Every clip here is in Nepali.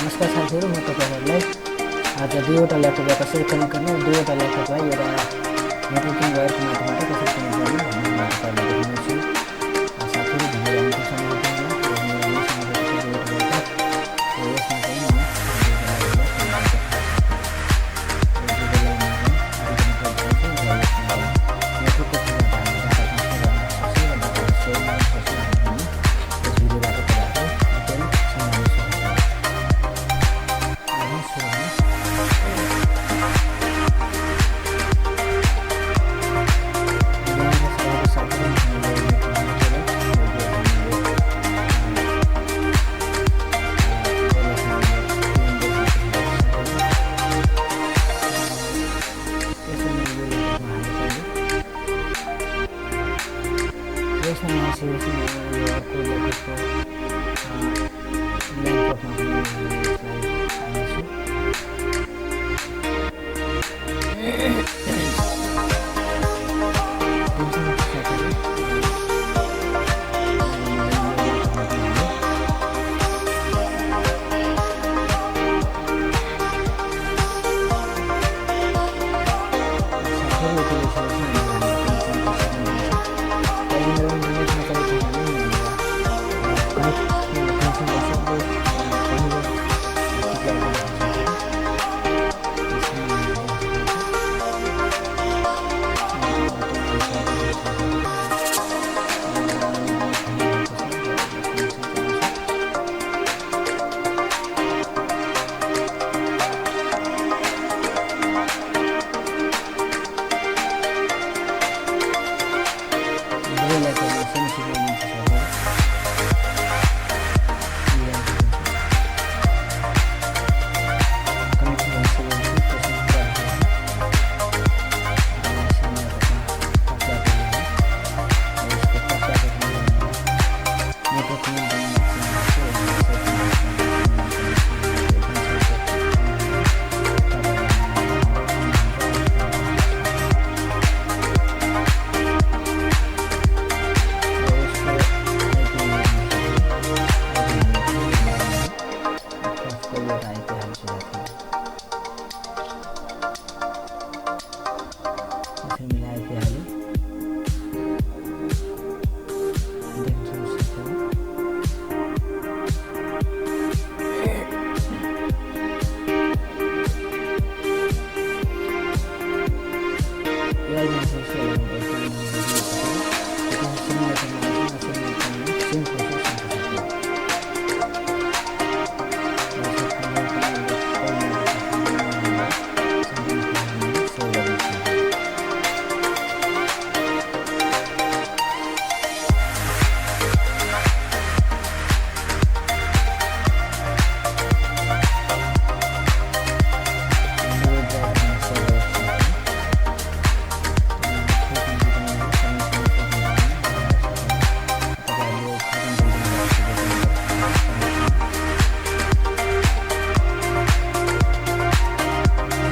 नमस्कार साथीहरू, म तपाईहरुलाई आज दुईवटा ल्यापटपलाई कसरी कनेक्ट गर्ने र दुईवटा ल्यापटपलाई एउटा नेटवर्किङ वायरको माध्यमबाट कसरी कनेक्ट गर्ने भन्ने म तपाईहरुलाई देखाउनेछु। साथीहरू भिडियो हेर्नुसँग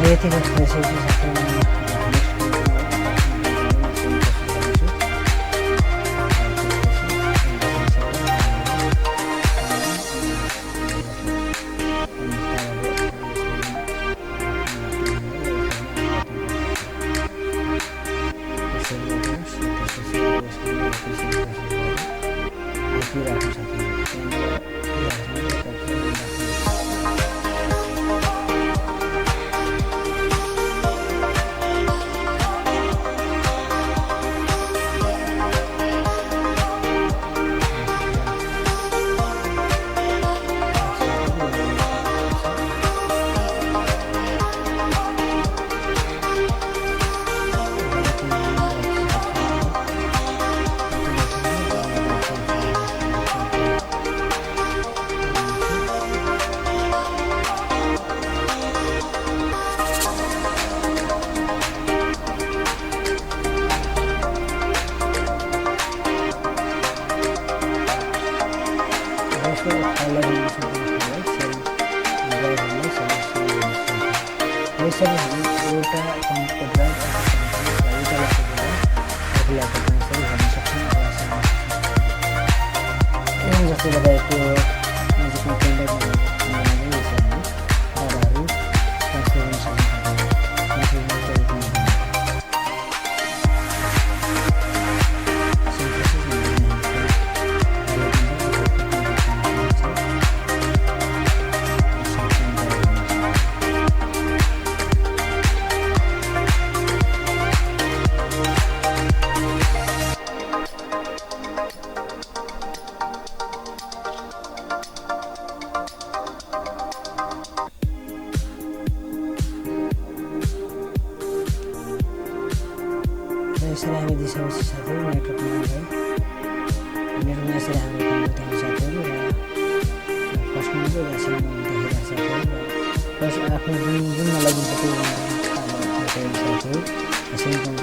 यति भइसकेपछि एउटा कम्प्युटर ड्राइभ एउटा ल्यापटपमा सबै गर्न सक्छौँ। जस्तो बताएको नजिकमा पेनड्राइभ भएपछि साथीहरू नेटवर्कमा भयो नेटवर्कमा यसरी हाम्रो कमेन्ट देख्नु साथीहरू र फर्स्टमा चाहिँ सेकेन्डमा देखेर साथीहरू फर्स्ट आफ्नो जुन नलागिन्छ त्यो साथीहरू सेकेन्ड कमेन्टको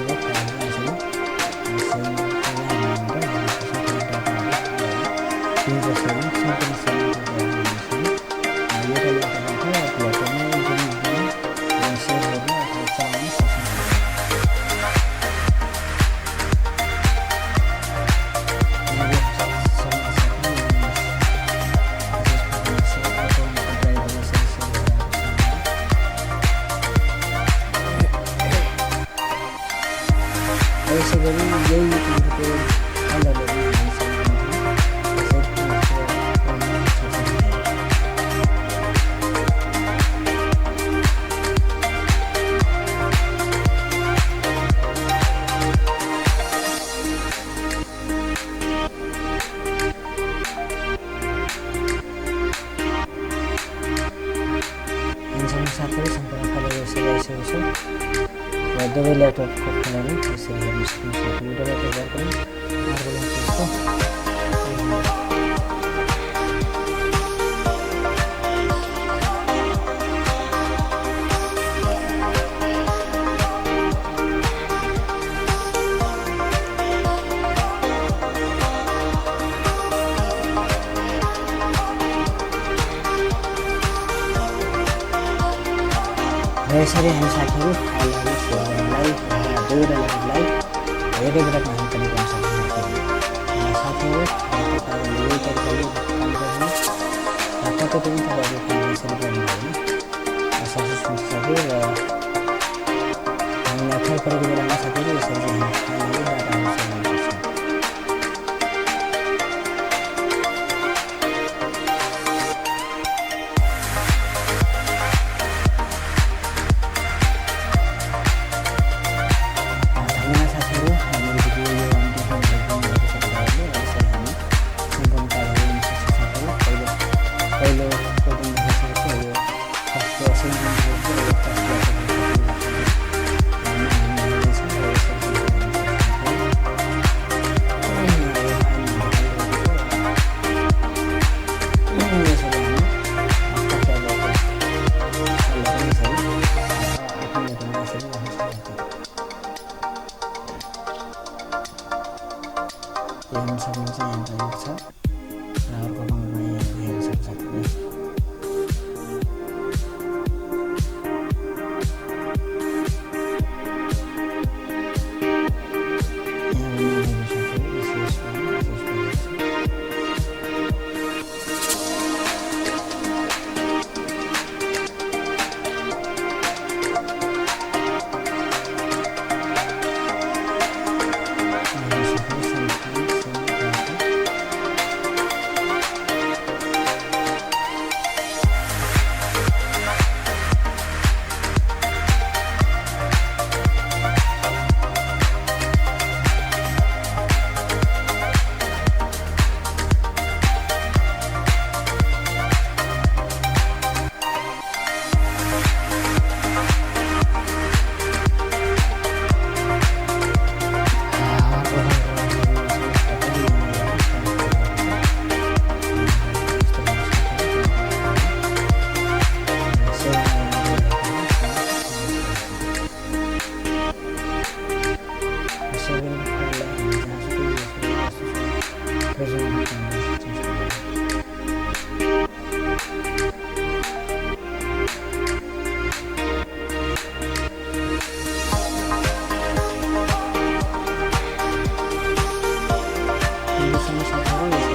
यसै गरी यही कम्प्युटर कलरहरू साथीहरू सम्पूर्ण कलर यसरी आइसकेको छ र दुवै ल्यापटपको कलरहरू यसरी हेर्न सक्नुहुन्छ एउटा ल्यापटप अर्को ल्यापटपको यसरी हामी साथीहरू फाइलहरू सेभलाई दुईवटा ल्यापटपलाई एकै बेलामा हामी पनि गर्न सक्छौँ साथीहरू यही तरिकाले काम गर्नु कतै पनि तपाईँहरू काम यसरी गर्नु होइन सक्सेस हुन्छ साथीहरू र हामीलाई अप्ठ्यारो परेको बेलामा साथीहरू यसरी हामी फाइलहरू डाटाहरू सेभ गर्न सक्छौँ हेर्न सक्नुहुन्छ यहाँ रहेको छ र अर्को कमेन्टमा यहाँ हेर्न सक्छ साथीहरूले Ini sama-sama